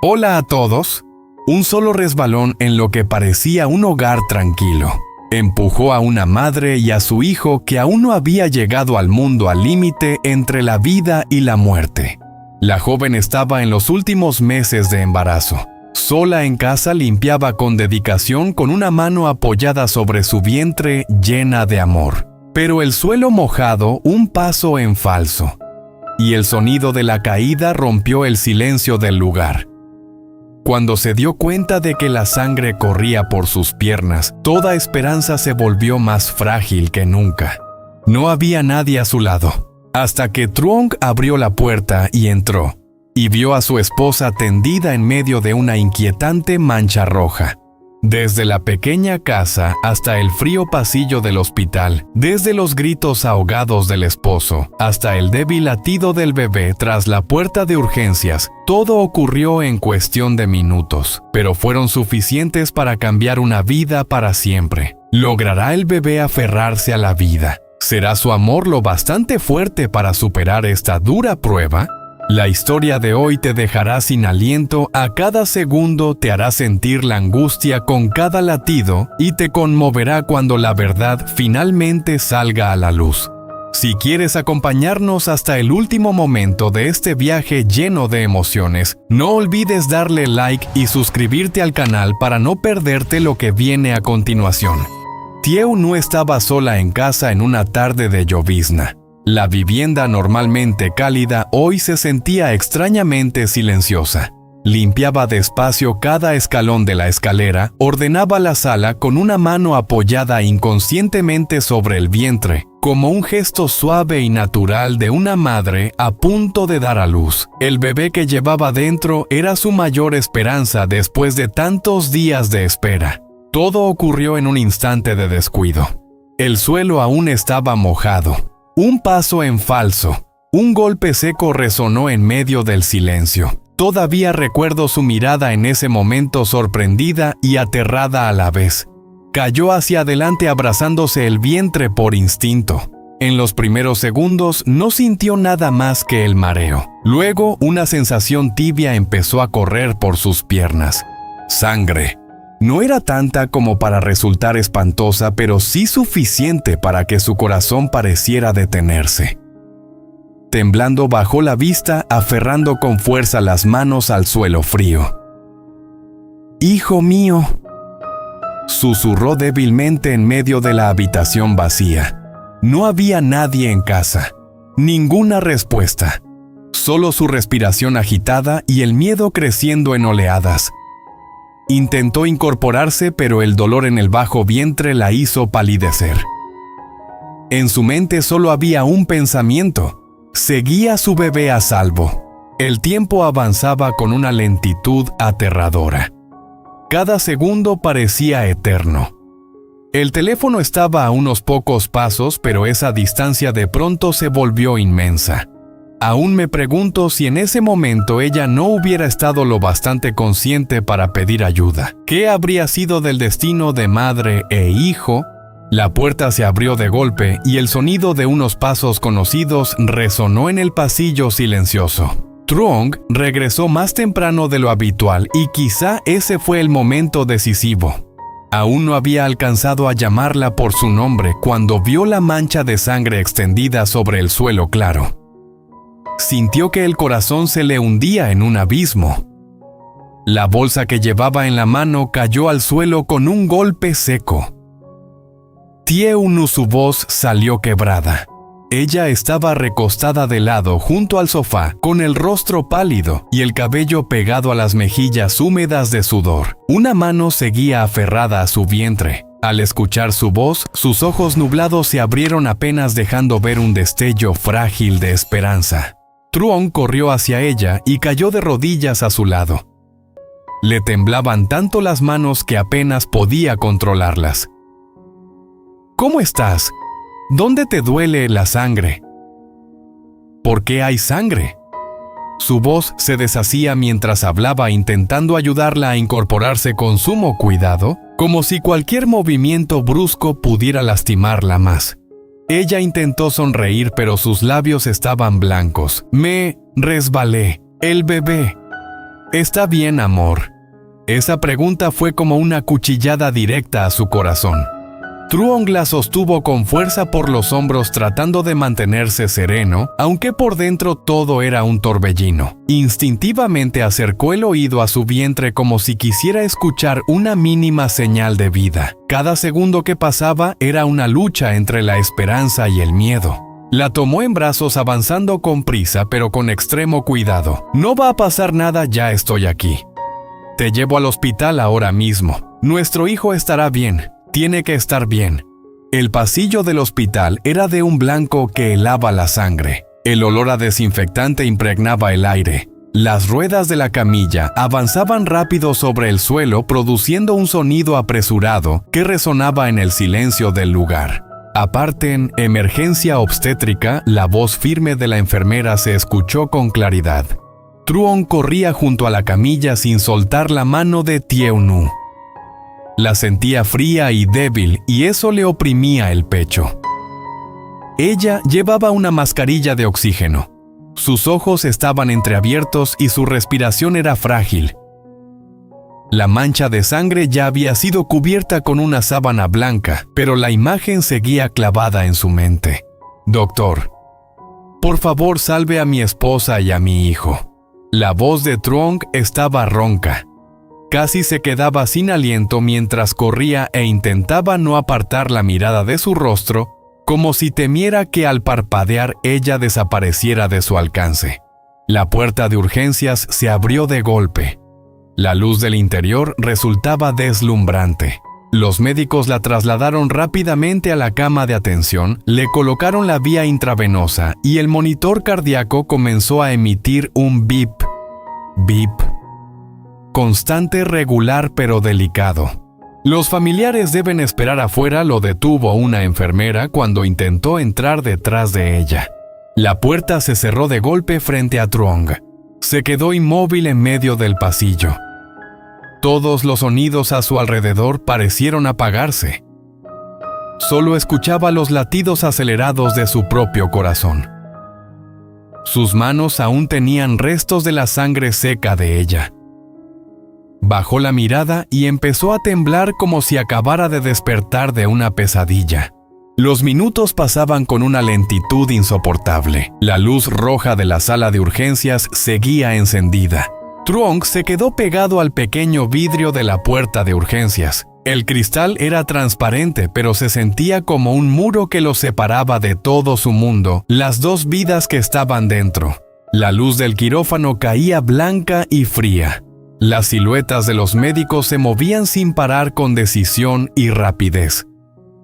Hola a todos. Un solo resbalón en lo que parecía un hogar tranquilo empujó a una madre y a su hijo que aún no había llegado al mundo al límite entre la vida y la muerte. La joven estaba en los últimos meses de embarazo. Sola en casa limpiaba con dedicación con una mano apoyada sobre su vientre llena de amor. Pero el suelo mojado, un paso en falso. Y el sonido de la caída rompió el silencio del lugar. Cuando se dio cuenta de que la sangre corría por sus piernas, toda esperanza se volvió más frágil que nunca. No había nadie a su lado, hasta que Truong abrió la puerta y entró, y vio a su esposa tendida en medio de una inquietante mancha roja. Desde la pequeña casa hasta el frío pasillo del hospital, desde los gritos ahogados del esposo hasta el débil latido del bebé tras la puerta de urgencias, todo ocurrió en cuestión de minutos, pero fueron suficientes para cambiar una vida para siempre. ¿Logrará el bebé aferrarse a la vida? ¿Será su amor lo bastante fuerte para superar esta dura prueba? La historia de hoy te dejará sin aliento, a cada segundo te hará sentir la angustia con cada latido y te conmoverá cuando la verdad finalmente salga a la luz. Si quieres acompañarnos hasta el último momento de este viaje lleno de emociones, no olvides darle like y suscribirte al canal para no perderte lo que viene a continuación. Thieu no estaba sola en casa en una tarde de llovizna. La vivienda normalmente cálida hoy se sentía extrañamente silenciosa. Limpiaba despacio cada escalón de la escalera, ordenaba la sala con una mano apoyada inconscientemente sobre el vientre, como un gesto suave y natural de una madre a punto de dar a luz. El bebé que llevaba dentro era su mayor esperanza después de tantos días de espera. Todo ocurrió en un instante de descuido. El suelo aún estaba mojado. Un paso en falso. Un golpe seco resonó en medio del silencio. Todavía recuerdo su mirada en ese momento, sorprendida y aterrada a la vez. Cayó hacia adelante abrazándose el vientre por instinto. En los primeros segundos no sintió nada más que el mareo. Luego una sensación tibia empezó a correr por sus piernas. Sangre. No era tanta como para resultar espantosa, pero sí suficiente para que su corazón pareciera detenerse. Temblando bajó la vista, aferrando con fuerza las manos al suelo frío. «Hijo mío», susurró débilmente en medio de la habitación vacía. No había nadie en casa. Ninguna respuesta. Solo su respiración agitada y el miedo creciendo en oleadas. Intentó incorporarse, pero el dolor en el bajo vientre la hizo palidecer. En su mente solo había un pensamiento. Seguía a su bebé a salvo. El tiempo avanzaba con una lentitud aterradora. Cada segundo parecía eterno. El teléfono estaba a unos pocos pasos, pero esa distancia de pronto se volvió inmensa. Aún me pregunto si en ese momento ella no hubiera estado lo bastante consciente para pedir ayuda. ¿Qué habría sido del destino de madre e hijo? La puerta se abrió de golpe y el sonido de unos pasos conocidos resonó en el pasillo silencioso. Truong regresó más temprano de lo habitual y quizá ese fue el momento decisivo. Aún no había alcanzado a llamarla por su nombre cuando vio la mancha de sangre extendida sobre el suelo claro. Sintió que el corazón se le hundía en un abismo. La bolsa que llevaba en la mano cayó al suelo con un golpe seco. Thieu, su voz salió quebrada. Ella estaba recostada de lado junto al sofá, con el rostro pálido y el cabello pegado a las mejillas húmedas de sudor. Una mano seguía aferrada a su vientre. Al escuchar su voz, sus ojos nublados se abrieron apenas dejando ver un destello frágil de esperanza. Truong corrió hacia ella y cayó de rodillas a su lado. Le temblaban tanto las manos que apenas podía controlarlas. «¿Cómo estás? ¿Dónde te duele la sangre?» «¿Por qué hay sangre?» Su voz se deshacía mientras hablaba, intentando ayudarla a incorporarse con sumo cuidado, como si cualquier movimiento brusco pudiera lastimarla más. Ella intentó sonreír, pero sus labios estaban blancos. «Me resbalé. El bebé». Está bien, amor. Esa pregunta fue como una cuchillada directa a su corazón. Truong la sostuvo con fuerza por los hombros tratando de mantenerse sereno, aunque por dentro todo era un torbellino. Instintivamente acercó el oído a su vientre como si quisiera escuchar una mínima señal de vida. Cada segundo que pasaba era una lucha entre la esperanza y el miedo. La tomó en brazos avanzando con prisa pero con extremo cuidado. No va a pasar nada, ya estoy aquí. Te llevo al hospital ahora mismo. Nuestro hijo estará bien. Tiene que estar bien. El pasillo del hospital era de un blanco que helaba la sangre. El olor a desinfectante impregnaba el aire. Las ruedas de la camilla avanzaban rápido sobre el suelo produciendo un sonido apresurado que resonaba en el silencio del lugar. Aparte, en emergencia obstétrica, la voz firme de la enfermera se escuchó con claridad. Truong corría junto a la camilla sin soltar la mano de Tieu-nu. La sentía fría y débil y eso le oprimía el pecho. Ella llevaba una mascarilla de oxígeno. Sus ojos estaban entreabiertos y su respiración era frágil. La mancha de sangre ya había sido cubierta con una sábana blanca, pero la imagen seguía clavada en su mente. Doctor, por favor salve a mi esposa y a mi hijo. La voz de Truong estaba ronca. Casi se quedaba sin aliento mientras corría e intentaba no apartar la mirada de su rostro, como si temiera que al parpadear ella desapareciera de su alcance. La puerta de urgencias se abrió de golpe. La luz del interior resultaba deslumbrante. Los médicos la trasladaron rápidamente a la cama de atención, le colocaron la vía intravenosa y el monitor cardíaco comenzó a emitir un bip, bip. Constante, regular pero delicado. Los familiares deben esperar afuera, lo detuvo una enfermera cuando intentó entrar detrás de ella. La puerta se cerró de golpe frente a Truong. Se quedó inmóvil en medio del pasillo. Todos los sonidos a su alrededor parecieron apagarse. Solo escuchaba los latidos acelerados de su propio corazón. Sus manos aún tenían restos de la sangre seca de ella. Bajó la mirada y empezó a temblar como si acabara de despertar de una pesadilla. Los minutos pasaban con una lentitud insoportable. La luz roja de la sala de urgencias seguía encendida. Truong se quedó pegado al pequeño vidrio de la puerta de urgencias. El cristal era transparente, pero se sentía como un muro que lo separaba de todo su mundo, las dos vidas que estaban dentro. La luz del quirófano caía blanca y fría. Las siluetas de los médicos se movían sin parar con decisión y rapidez.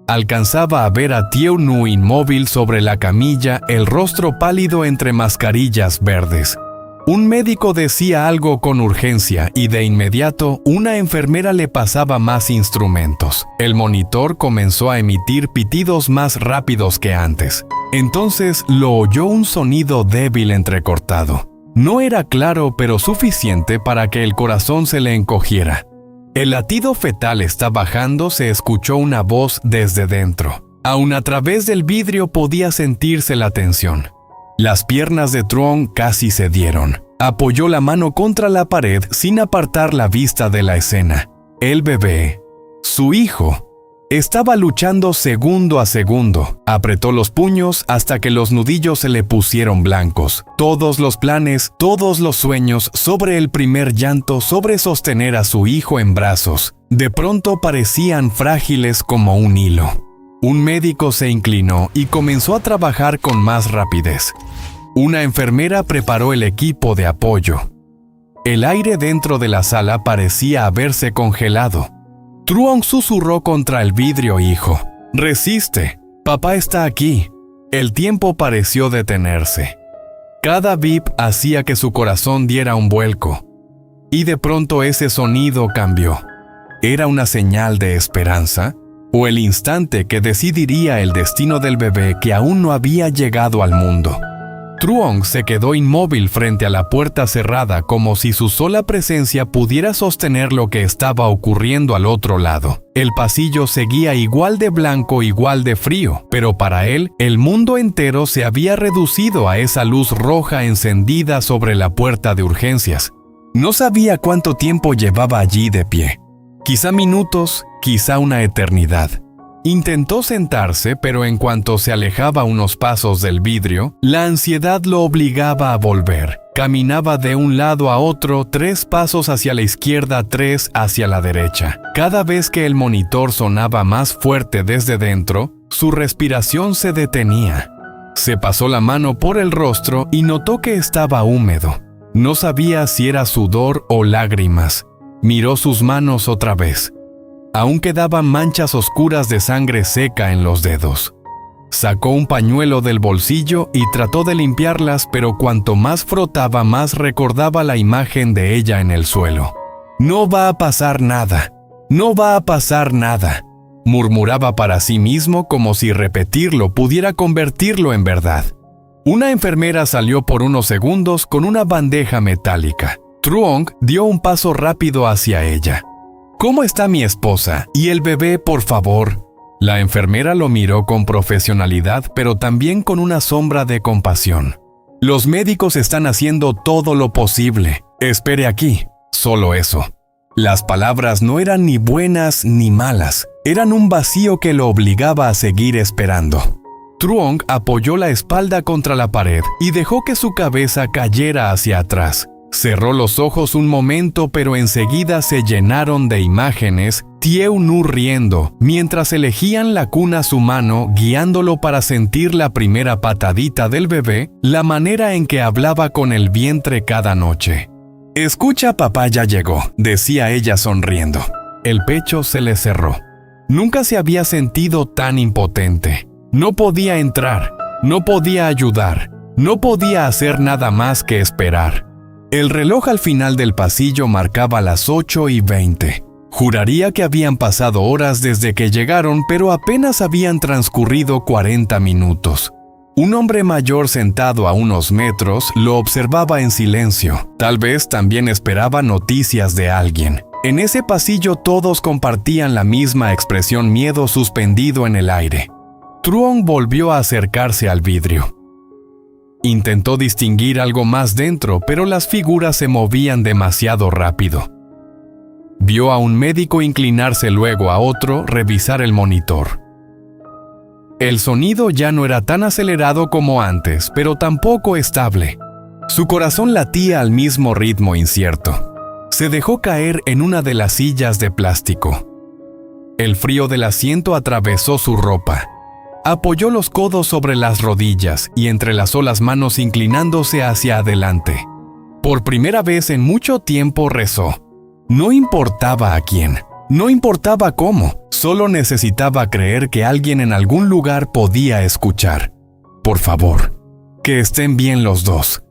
Alcanzaba a ver a Tieu-nu inmóvil sobre la camilla, el rostro pálido entre mascarillas verdes. Un médico decía algo con urgencia y de inmediato una enfermera le pasaba más instrumentos. El monitor comenzó a emitir pitidos más rápidos que antes. Entonces lo oyó un sonido débil entrecortado. No era claro, pero suficiente para que el corazón se le encogiera. El latido fetal está bajando, se escuchó una voz desde dentro. Aún a través del vidrio podía sentirse la tensión. Las piernas de Truong casi cedieron. Apoyó la mano contra la pared sin apartar la vista de la escena. El bebé, su hijo, estaba luchando segundo a segundo. Apretó los puños hasta que los nudillos se le pusieron blancos. Todos los planes, todos los sueños sobre el primer llanto, sobre sostener a su hijo en brazos, de pronto parecían frágiles como un hilo. Un médico se inclinó y comenzó a trabajar con más rapidez. Una enfermera preparó el equipo de apoyo. El aire dentro de la sala parecía haberse congelado. Truong susurró contra el vidrio: hijo, resiste, papá está aquí. El tiempo pareció detenerse. Cada bip hacía que su corazón diera un vuelco. Y de pronto ese sonido cambió. ¿Era una señal de esperanza? ¿O el instante que decidiría el destino del bebé que aún no había llegado al mundo? Truong se quedó inmóvil frente a la puerta cerrada como si su sola presencia pudiera sostener lo que estaba ocurriendo al otro lado. El pasillo seguía igual de blanco, igual de frío, pero para él, el mundo entero se había reducido a esa luz roja encendida sobre la puerta de urgencias. No sabía cuánto tiempo llevaba allí de pie. Quizá minutos, quizá una eternidad. Intentó sentarse, pero en cuanto se alejaba unos pasos del vidrio, la ansiedad lo obligaba a volver. Caminaba de un lado a otro, 3 pasos hacia la izquierda, 3 hacia la derecha. Cada vez que el monitor sonaba más fuerte desde dentro, su respiración se detenía. Se pasó la mano por el rostro y notó que estaba húmedo. No sabía si era sudor o lágrimas. Miró sus manos otra vez. Aún quedaban manchas oscuras de sangre seca en los dedos. Sacó un pañuelo del bolsillo y trató de limpiarlas, pero cuanto más frotaba, más recordaba la imagen de ella en el suelo. «No va a pasar nada, no va a pasar nada», murmuraba para sí mismo como si repetirlo pudiera convertirlo en verdad. Una enfermera salió por unos segundos con una bandeja metálica. Truong dio un paso rápido hacia ella. «¿Cómo está mi esposa? ¿Y el bebé, por favor?» La enfermera lo miró con profesionalidad, pero también con una sombra de compasión. «Los médicos están haciendo todo lo posible. Espere aquí, solo eso». Las palabras no eran ni buenas ni malas, eran un vacío que lo obligaba a seguir esperando. Truong apoyó la espalda contra la pared y dejó que su cabeza cayera hacia atrás. Cerró los ojos un momento, pero enseguida se llenaron de imágenes. Thieu Nu riendo, mientras elegían la cuna a su mano, guiándolo para sentir la primera patadita del bebé, la manera en que hablaba con el vientre cada noche. «Escucha, papá ya llegó», decía ella sonriendo. El pecho se le cerró. Nunca se había sentido tan impotente. No podía entrar, no podía ayudar, no podía hacer nada más que esperar. El reloj al final del pasillo marcaba las 8:20. Juraría que habían pasado horas desde que llegaron, pero apenas habían transcurrido 40 minutos. Un hombre mayor sentado a unos metros lo observaba en silencio. Tal vez también esperaba noticias de alguien. En ese pasillo todos compartían la misma expresión, miedo suspendido en el aire. Truong volvió a acercarse al vidrio. Intentó distinguir algo más dentro, pero las figuras se movían demasiado rápido. Vio a un médico inclinarse, luego a otro revisar el monitor. El sonido ya no era tan acelerado como antes, pero tampoco estable. Su corazón latía al mismo ritmo incierto. Se dejó caer en una de las sillas de plástico. El frío del asiento atravesó su ropa. Apoyó los codos sobre las rodillas y entrelazó las manos inclinándose hacia adelante. Por primera vez en mucho tiempo rezó. No importaba a quién, no importaba cómo, solo necesitaba creer que alguien en algún lugar podía escuchar. Por favor, que estén bien los dos.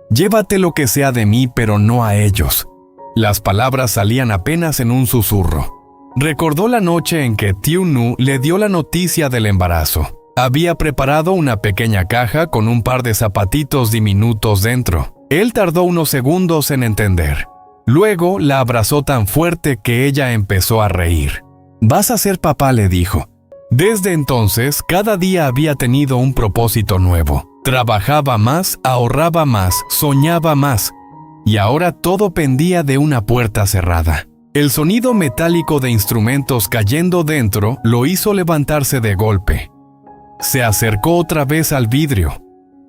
Llévate lo que sea de mí, pero no a ellos. Las palabras salían apenas en un susurro. Recordó la noche en que Thieu Nu le dio la noticia del embarazo. Había preparado una pequeña caja con un par de zapatitos diminutos dentro. Él tardó unos segundos en entender. Luego la abrazó tan fuerte que ella empezó a reír. «Vas a ser papá», le dijo. Desde entonces, cada día había tenido un propósito nuevo. Trabajaba más, ahorraba más, soñaba más. Y ahora todo pendía de una puerta cerrada. El sonido metálico de instrumentos cayendo dentro lo hizo levantarse de golpe. Se acercó otra vez al vidrio.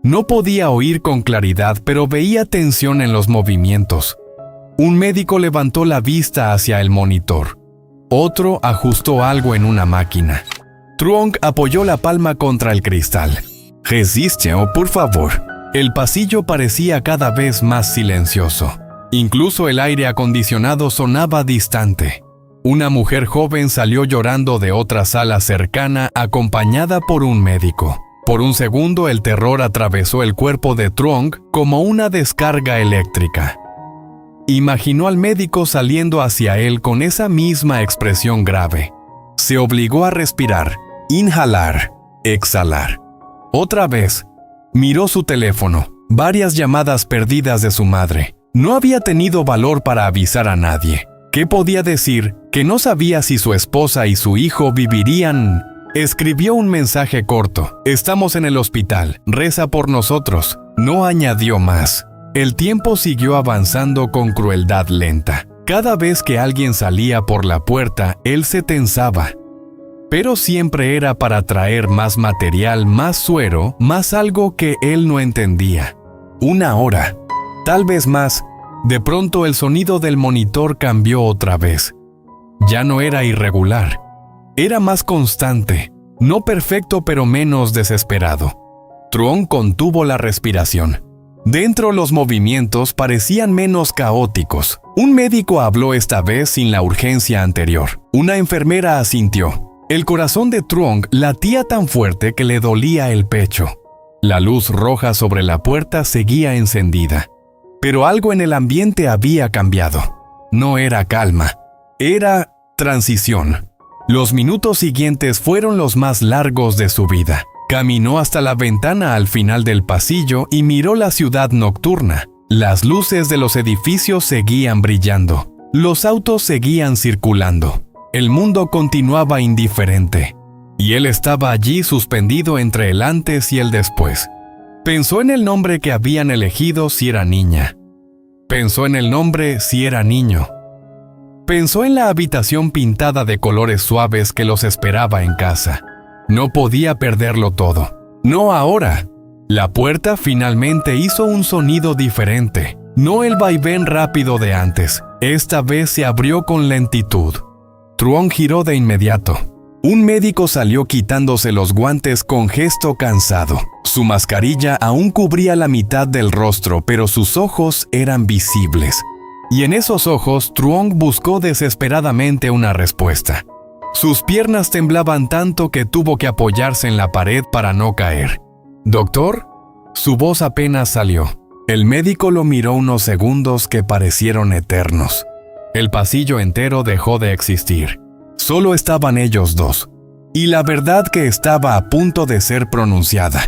No podía oír con claridad, pero veía tensión en los movimientos. Un médico levantó la vista hacia el monitor. Otro ajustó algo en una máquina. Truong apoyó la palma contra el cristal. «Resiste, oh, por favor». El pasillo parecía cada vez más silencioso. Incluso el aire acondicionado sonaba distante. Una mujer joven salió llorando de otra sala cercana, acompañada por un médico. Por un segundo el terror atravesó el cuerpo de Truong como una descarga eléctrica. Imaginó al médico saliendo hacia él con esa misma expresión grave. Se obligó a respirar, inhalar, exhalar. Otra vez, miró su teléfono, varias llamadas perdidas de su madre. No había tenido valor para avisar a nadie. ¿Qué podía decir? Que no sabía si su esposa y su hijo vivirían. Escribió un mensaje corto. «Estamos en el hospital. Reza por nosotros». No añadió más. El tiempo siguió avanzando con crueldad lenta. Cada vez que alguien salía por la puerta, él se tensaba. Pero siempre era para traer más material, más suero, más algo que él no entendía. 1 hora, tal vez más. De pronto el sonido del monitor cambió otra vez. Ya no era irregular. Era más constante, no perfecto pero menos desesperado. Truong contuvo la respiración. Dentro los movimientos parecían menos caóticos. Un médico habló esta vez sin la urgencia anterior. Una enfermera asintió. El corazón de Truong latía tan fuerte que le dolía el pecho. La luz roja sobre la puerta seguía encendida. Pero algo en el ambiente había cambiado. No era calma, era transición. Los minutos siguientes fueron los más largos de su vida. Caminó hasta la ventana al final del pasillo y miró la ciudad nocturna. Las luces de los edificios seguían brillando. Los autos seguían circulando. El mundo continuaba indiferente. Y él estaba allí suspendido entre el antes y el después. Pensó en el nombre que habían elegido si era niña. Pensó en el nombre si era niño. Pensó en la habitación pintada de colores suaves que los esperaba en casa. No podía perderlo todo. No ahora. La puerta finalmente hizo un sonido diferente. No el vaivén rápido de antes. Esta vez se abrió con lentitud. Truong giró de inmediato. Un médico salió quitándose los guantes con gesto cansado. Su mascarilla aún cubría la mitad del rostro, pero sus ojos eran visibles. Y en esos ojos, Truong buscó desesperadamente una respuesta. Sus piernas temblaban tanto que tuvo que apoyarse en la pared para no caer. ¿Doctor? Su voz apenas salió. El médico lo miró unos segundos que parecieron eternos. El pasillo entero dejó de existir. Solo estaban ellos dos. Y la verdad que estaba a punto de ser pronunciada.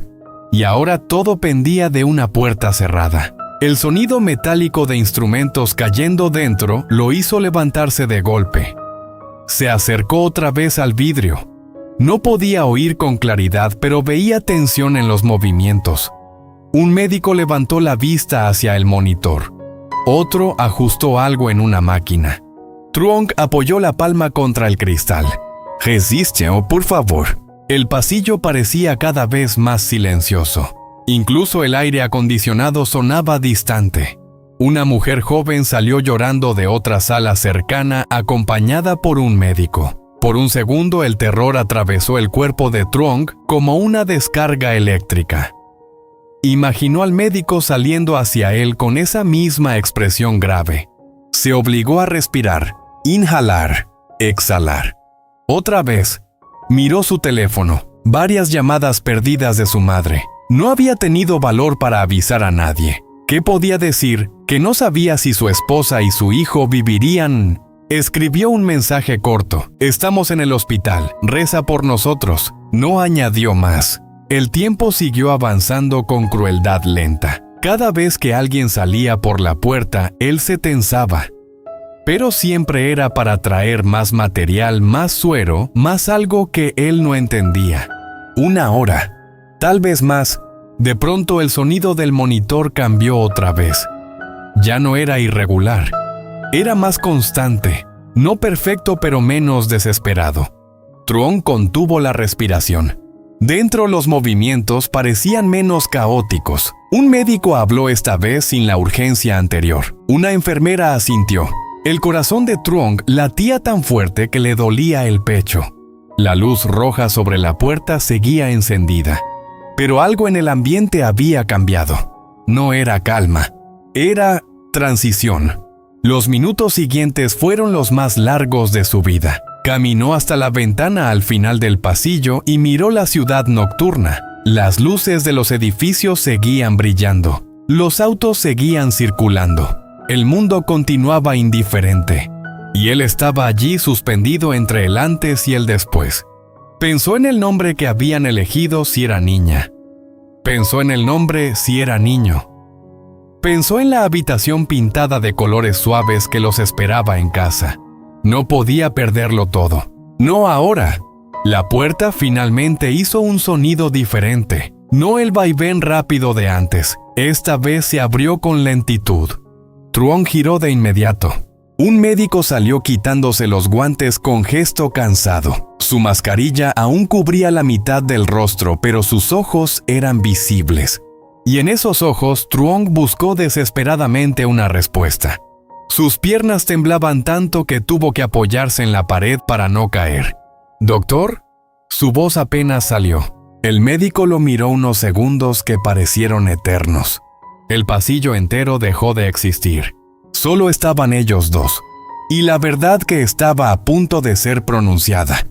Y ahora todo pendía de una puerta cerrada. El sonido metálico de instrumentos cayendo dentro lo hizo levantarse de golpe. Se acercó otra vez al vidrio. No podía oír con claridad, pero veía tensión en los movimientos. Un médico levantó la vista hacia el monitor. Otro ajustó algo en una máquina. Truong apoyó la palma contra el cristal. «Resiste, por favor». El pasillo parecía cada vez más silencioso. Incluso el aire acondicionado sonaba distante. Una mujer joven salió llorando de otra sala cercana acompañada por un médico. Por un segundo el terror atravesó el cuerpo de Truong como una descarga eléctrica. Imaginó al médico saliendo hacia él con esa misma expresión grave. Se obligó a respirar, inhalar, exhalar. Otra vez, miró su teléfono, varias llamadas perdidas de su madre. No había tenido valor para avisar a nadie. ¿Qué podía decir? Que no sabía si su esposa y su hijo vivirían. Escribió un mensaje corto. «Estamos en el hospital. Reza por nosotros». No añadió más. El tiempo siguió avanzando con crueldad lenta. Cada vez que alguien salía por la puerta, él se tensaba. Pero siempre era para traer más material, más suero, más algo que él no entendía. 1 hora, tal vez más. De pronto el sonido del monitor cambió otra vez. Ya no era irregular. Era más constante, no perfecto pero menos desesperado. Truong contuvo la respiración. Dentro los movimientos parecían menos caóticos. Un médico habló esta vez sin la urgencia anterior. Una enfermera asintió. El corazón de Truong latía tan fuerte que le dolía el pecho. La luz roja sobre la puerta seguía encendida. Pero algo en el ambiente había cambiado. No era calma, era transición. Los minutos siguientes fueron los más largos de su vida. Caminó hasta la ventana al final del pasillo y miró la ciudad nocturna. Las luces de los edificios seguían brillando. Los autos seguían circulando. El mundo continuaba indiferente. Y él estaba allí suspendido entre el antes y el después. Pensó en el nombre que habían elegido si era niña. Pensó en el nombre si era niño. Pensó en la habitación pintada de colores suaves que los esperaba en casa. No podía perderlo todo. No ahora. La puerta finalmente hizo un sonido diferente. No el vaivén rápido de antes, esta vez se abrió con lentitud. Truong giró de inmediato. Un médico salió quitándose los guantes con gesto cansado. Su mascarilla aún cubría la mitad del rostro, pero sus ojos eran visibles. Y en esos ojos, Truong buscó desesperadamente una respuesta. Sus piernas temblaban tanto que tuvo que apoyarse en la pared para no caer. «¿Doctor?» Su voz apenas salió. El médico lo miró unos segundos que parecieron eternos. El pasillo entero dejó de existir. Solo estaban ellos dos. Y la verdad que estaba a punto de ser pronunciada.